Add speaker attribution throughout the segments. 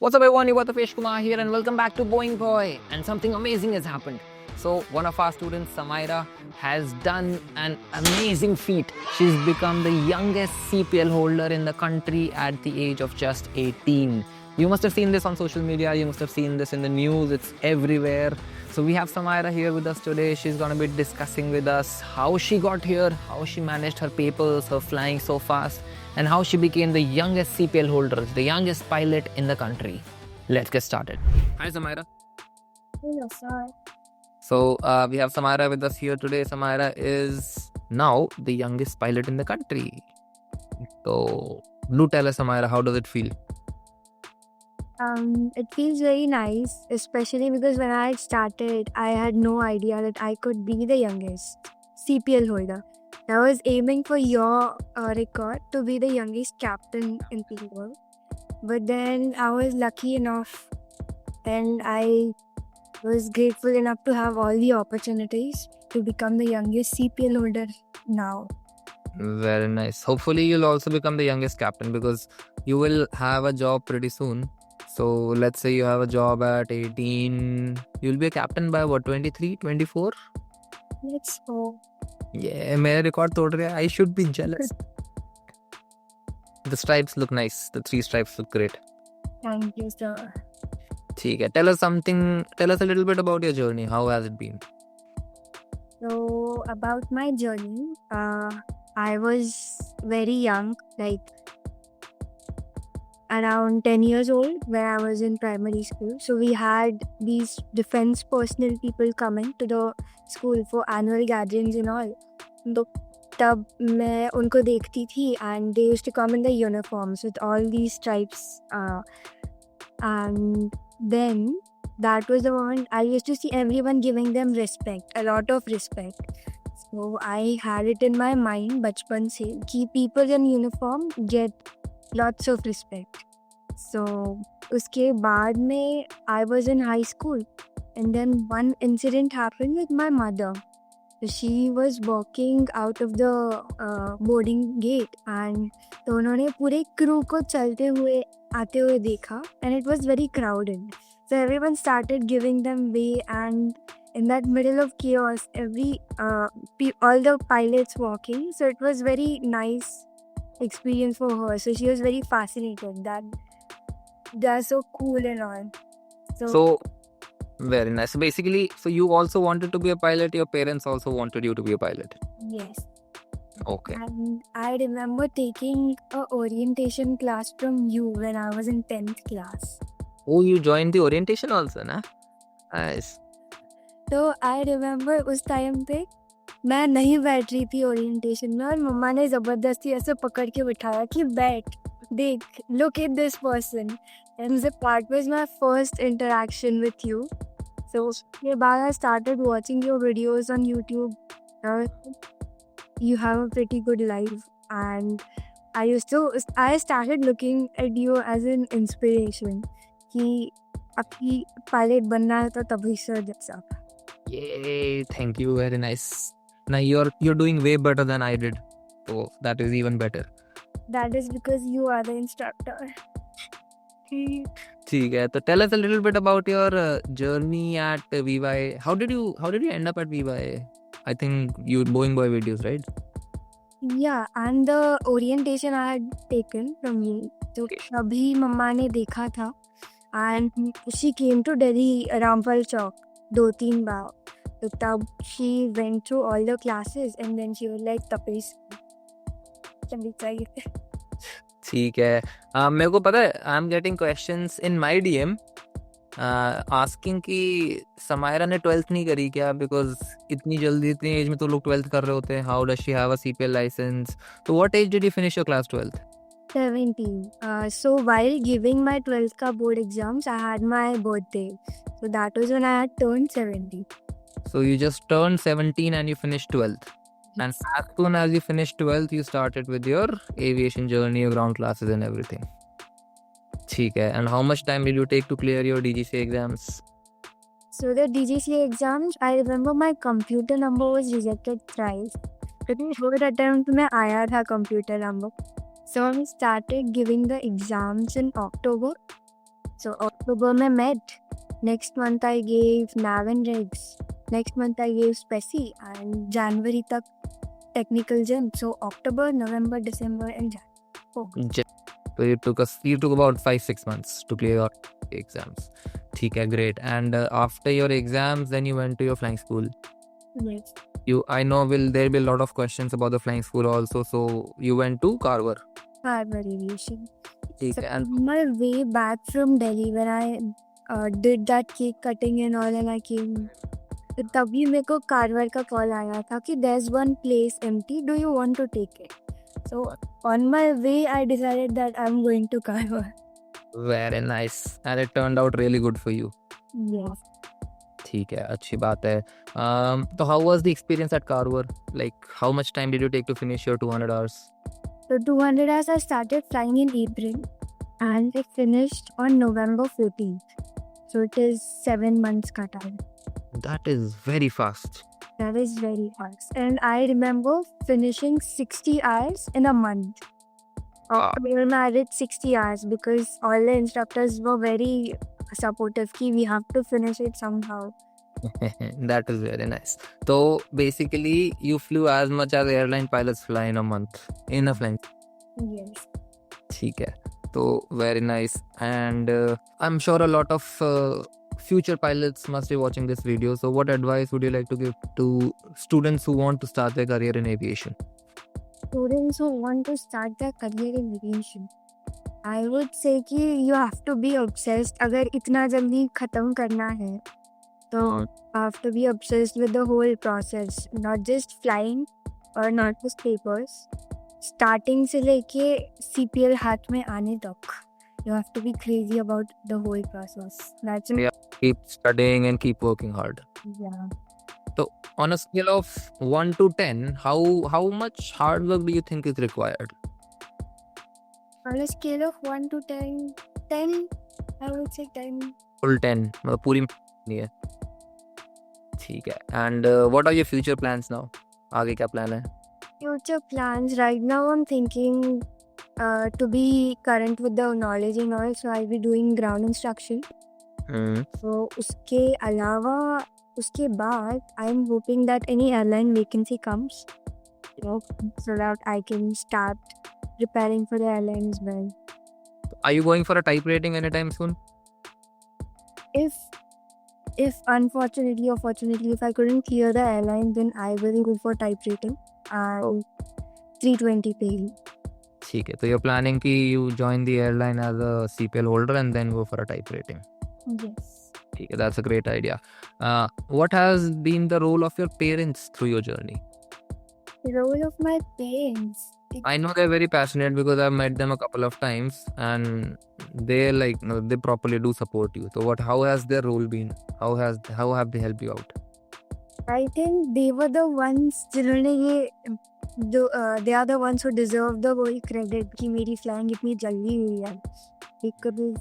Speaker 1: What's up everyone, you got the Fish Kumar here and welcome back to Boeing Boy. And something amazing has happened. So one of our students, Samaira, has done an amazing feat. She's become the youngest CPL holder in the country at the age of just 18. You must have seen this on social media, you must have seen this in the news, it's everywhere. So we have Samaira here with us today. She's going to be discussing with us how she got here, how she managed her papers, her flying so fast, and how she became the youngest CPL holder, the youngest pilot in the country. Let's get started. Hi, Samaira.
Speaker 2: Hello, sir.
Speaker 1: So we have Samaira with us here today. Samaira is now the youngest pilot in the country. So do tell us, Samaira, how does it feel?
Speaker 2: It feels very nice, especially because when I started, I had no idea that I could be the youngest CPL holder. I was aiming for your record to be the youngest captain in Team, but then I was lucky enough and I was grateful enough to have all the opportunities to become the youngest CPL holder now.
Speaker 1: Very nice. Hopefully, you'll also become the youngest captain because you will have a job pretty soon. So let's say you have a job at 18. You'll be a captain by what, 23, 24?
Speaker 2: Let's go.
Speaker 1: Yeah, मेरा record तोड़ रहा है. I should be jealous. The stripes look nice. The 3 stripes look great.
Speaker 2: Thank you, sir.
Speaker 1: ठीक है. Tell us something. Tell us a little bit about your journey. How has it been?
Speaker 2: So about my journey, I was very young, like around 10 years old when I was in primary school. So we had these defense personnel people coming to the school for annual gatherings and all. तो तब मैं उनको देखती थी and they used to come in the uniforms with all these stripes. And then that was the moment I used to see everyone giving them respect, a lot of respect. So I had it in my mind बचपन से कि people in uniform get lots of respect. So उसके बाद में I was in high school and then one incident happened with my mother. So she was walking out of the boarding gate and तो उन्होंने पूरे crew को चलते हुए आते हुए देखा and it was very crowded. So everyone started giving them way and in that middle of chaos, all the pilots walking. So it was very nice experience for her. So she was very fascinated that they're so cool and all.
Speaker 1: So very nice. So basically, so you also wanted to be a pilot. Your parents also wanted you to be a pilot.
Speaker 2: Yes.
Speaker 1: Okay.
Speaker 2: And I remember taking a orientation class from you when I was in 10th class.
Speaker 1: Oh, you joined the orientation also, na? Nice.
Speaker 2: तो I remember उस time पे मैं नहीं बैठ रही थी orientation में और मम्मा ने ज़बरदस्ती ऐसे पकड़ के बिठाया कि बैठ देख look at this person and that was my first interaction with you so उसके बाद I started watching your videos on YouTube you have a pretty good life and I started looking at you as an inspiration कि आपकी pilot बनना है तो तभी से जैसा
Speaker 1: Yay, thank you, very nice. Now you're doing way better than I did. So that is even better.
Speaker 2: That is because you are the instructor.
Speaker 1: ठीक है, तो tell us a little bit about your journey at VY. How did you end up at VY? I think you Boeing Boy videos, right?
Speaker 2: Yeah, and the orientation I had taken from you. तो अभी मम्मा ने देखा था and she came to Delhi Rampal Chowk 2-3 बार. तो तब she went through all the classes and then she was like Tapesh चली चाहिए.
Speaker 1: ठीक है. मेरे को पता है I am getting questions in my DM asking कि समायरा ने 12th नहीं करी क्या, बिकॉज इतनी जल्दी इतनी एज में तो लोग 12th कर रहे होते हैं. How does she have a CPL licence? तो what age did you finish your class 12th?
Speaker 2: 17. So while giving my 12th ka board exams, I had my birthday. So that was when I had turned 17.
Speaker 1: So you just turned 17 and you finished 12th. And as soon as you finished 12th, you started with your aviation journey, your ground classes and everything. ठीक है. And how much time did you take to clear your DGC exams?
Speaker 2: So the DGCA exams, I remember my computer number was rejected thrice. लेकिन third attempt में आया था computer number. So I started giving the exams in October So October में Med. Next month I gave Nav and Regs. Next month I gave Speci, and January तक technical gym. So October, November, December and January.
Speaker 1: So you took about 5-6 months to clear your exams. Okay, great. And after your exams, then you went to your flying school.
Speaker 2: Yes.
Speaker 1: I know there be a lot of questions about the flying school also. So you went to Carver.
Speaker 2: Carver Aviation.
Speaker 1: Okay,
Speaker 2: So
Speaker 1: and
Speaker 2: on my way back from Delhi, when I did that cake cutting and all, and I came, तो तभी मेरे को Carver का call आया था कि there's one place empty, do you want to take it? So on my way I decided that I'm going to Carver.
Speaker 1: very nice. And it turned out really good for you.
Speaker 2: Yes.
Speaker 1: ठीक है, अच्छी बात है. So how was the experience at Carver? Like, how much time did you take to finish your 200 hours?
Speaker 2: So 200 hours I started flying in April and I finished on November 14th. So it is 7 months ka time.
Speaker 1: That is very fast.
Speaker 2: That is very fast. And I remember finishing 60 hours in a month. When I did 60 hours because all the instructors were very supportive कि we have to finish it somehow.
Speaker 1: That is very nice. So basically, you flew as much as airline pilots fly in a month in a flying.
Speaker 2: Yes.
Speaker 1: ठीक है. So very nice. And I'm sure a lot of future pilots must be watching this video. So what advice would you like to give to students who want to start their career in aviation?
Speaker 2: Students who want to start their career in aviation, I would say कि you have to be obsessed. अगर इतना जल्दी खत्म करना है तो you have to be obsessed with the whole process, not just flying or not just papers. Starting से लेके CPL हाथ में आने तक, you have to be crazy about the whole process. That's it.
Speaker 1: Yeah. Keep studying and keep working hard.
Speaker 2: Yeah.
Speaker 1: So on a scale of 1 to 10, how much hard work do you think is required?
Speaker 2: On a scale of 1 to 10, 10, I would say 10.
Speaker 1: Full 10. मतलब पूरी नहीं है. ठीक है. And what are your future plans now? आगे क्या plan है?
Speaker 2: Future plans, right now I'm thinking to be current with the knowledge and all, so I'll be doing ground instruction. So उसके अलावा उसके बाद I'm hoping that any airline vacancy comes, so that I can start preparing for the airline as well.
Speaker 1: Are you going for a type rating anytime soon?
Speaker 2: If unfortunately or fortunately if I couldn't clear the airline, then I will go for type rating and 320 pay.
Speaker 1: ठीक है. तो you're planning कि you join the airline as a CPL holder and then go for a type rating.
Speaker 2: Yes.
Speaker 1: ठीक है. That's a great idea. What has been the role of your parents through your journey?
Speaker 2: The role of my parents.
Speaker 1: I know they're very passionate because I've met them a couple of times and they they properly do support you. So how has their role been? How have they helped you out?
Speaker 2: I think they were the ones जिन्होंने ये they are the ones who deserve the whole credit कि मेरी flying इतनी जल्दी हुई है. Because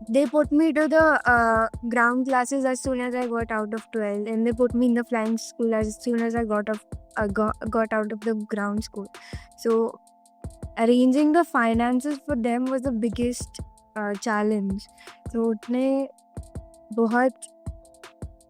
Speaker 2: they put me to the ground classes as soon as I got out of 12, and they put me in the flying school as soon as I got out of the ground school. So arranging the finances for them was the biggest challenge. So उतने बहुत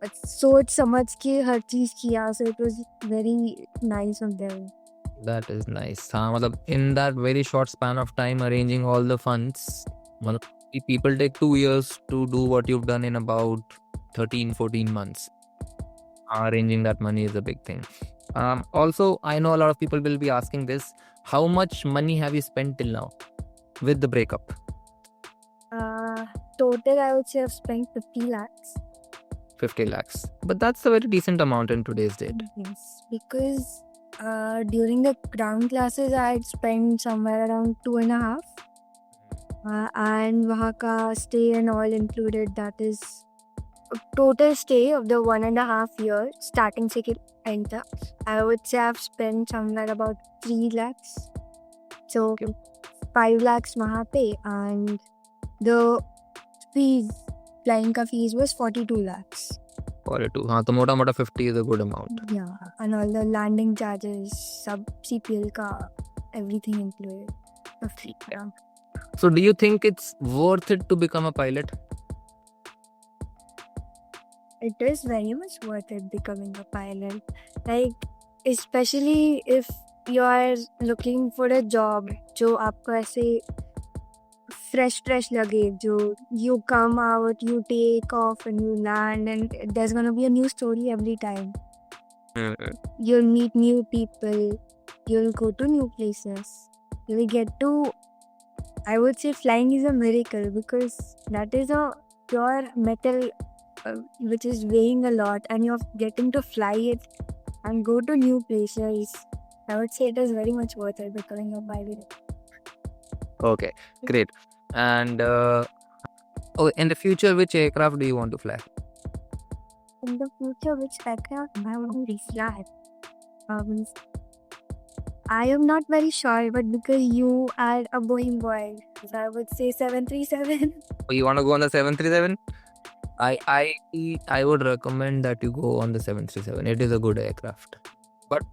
Speaker 2: सोच समझ के हर चीज किया. So it was very nice of them.
Speaker 1: That is nice. हाँ, मतलब in that very short span of time arranging all the funds, मतलब people take 2 years to do what you've done in about 13-14 months. Arranging that money is a big thing. Also, I know a lot of people will be asking this. How much money have you spent till now with the breakup?
Speaker 2: Total, I would say I've spent 50 lakhs.
Speaker 1: 50 lakhs. But that's a very decent amount in today's date.
Speaker 2: Yes, because during the ground classes, I had spent somewhere around 2.5. And वहाँ का stay and all included, that is total stay of the 1.5 years starting से end तक, I would say I've spent somewhere about 3 lakhs. So 5 lakhs वहाँ पे, and the fees, flying का fees was 42 lakhs.
Speaker 1: 42. हाँ, तो मोटा 50 is a good amount.
Speaker 2: Yeah, and all the landing charges, sub CPL का, everything included. 50. Yeah.
Speaker 1: So do you think it's worth it to become a pilot?
Speaker 2: It is very much worth it becoming a pilot. Like, especially if you are looking for a job जो आपको ऐसे fresh लगे, जो you come out, you take off and you land and there's gonna be a new story every time. You'll meet new people, you'll go to new places, you'll get to, I would say flying is a miracle because that is a pure metal which is weighing a lot and you're getting to fly it and go to new places. I would say it is very much worth it becoming a pilot.
Speaker 1: Okay, great. And in the future, which aircraft do you want to fly?
Speaker 2: In the future, which aircraft I want to fly? I am not very sure, but because you are a Boeing boy, so I would say 737.
Speaker 1: Oh, you want to go on the 737? I would recommend that you go on the 737. It is a good aircraft. But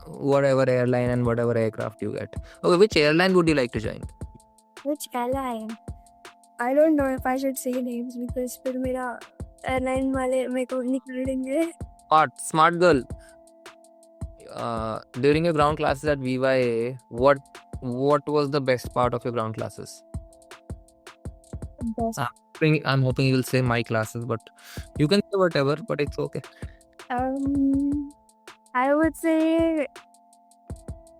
Speaker 1: whatever airline and whatever aircraft you get. Okay, which airline would you like to join?
Speaker 2: Which airline? I don't know if I should say names because फिर मेरा airline वाले मेरे को निकाल देंगे.
Speaker 1: Smart girl. During your ground classes at VYA, what was the best part of your ground classes?
Speaker 2: Best.
Speaker 1: I'm hoping you will say my classes, but you can say whatever, but it's okay.
Speaker 2: I would say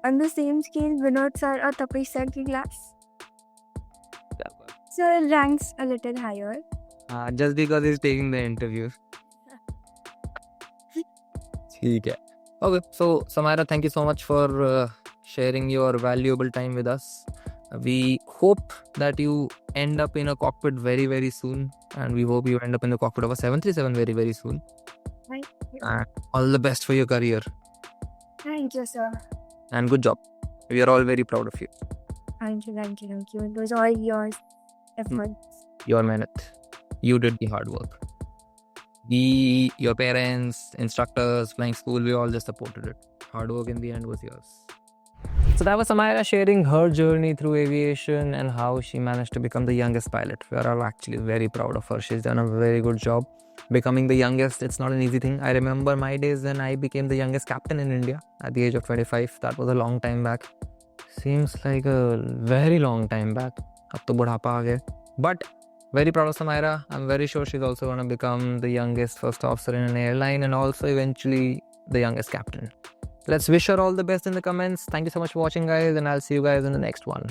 Speaker 2: on the same scale, Vinod sir or Tapish sir ki class. So it ranks a little higher.
Speaker 1: Just because he's taking the interview. Okay. Okay, so Samaira, thank you so much for sharing your valuable time with us. We hope that you end up in a cockpit very, very soon. And we hope you end up in the cockpit of a 737 very, very soon.
Speaker 2: Thank you.
Speaker 1: And all the best for your career.
Speaker 2: Thank you, sir.
Speaker 1: And good job. We are all very proud of you.
Speaker 2: Thank you. It was all yours efforts.
Speaker 1: Your merit. You did the hard work. We, your parents, instructors, flying school, we all just supported it. Hard work in the end was yours. So that was Samaira sharing her journey through aviation and how she managed to become the youngest pilot. We are all actually very proud of her. She's done a very good job. Becoming the youngest, it's not an easy thing. I remember my days when I became the youngest captain in India at the age of 25. That was a long time back. Seems like a very long time back. Ab to budhapa aa gaya. But very proud of Samaira. I'm very sure she's also going to become the youngest first officer in an airline and also eventually the youngest captain. Let's wish her all the best in the comments. Thank you so much for watching, guys, and I'll see you guys in the next one.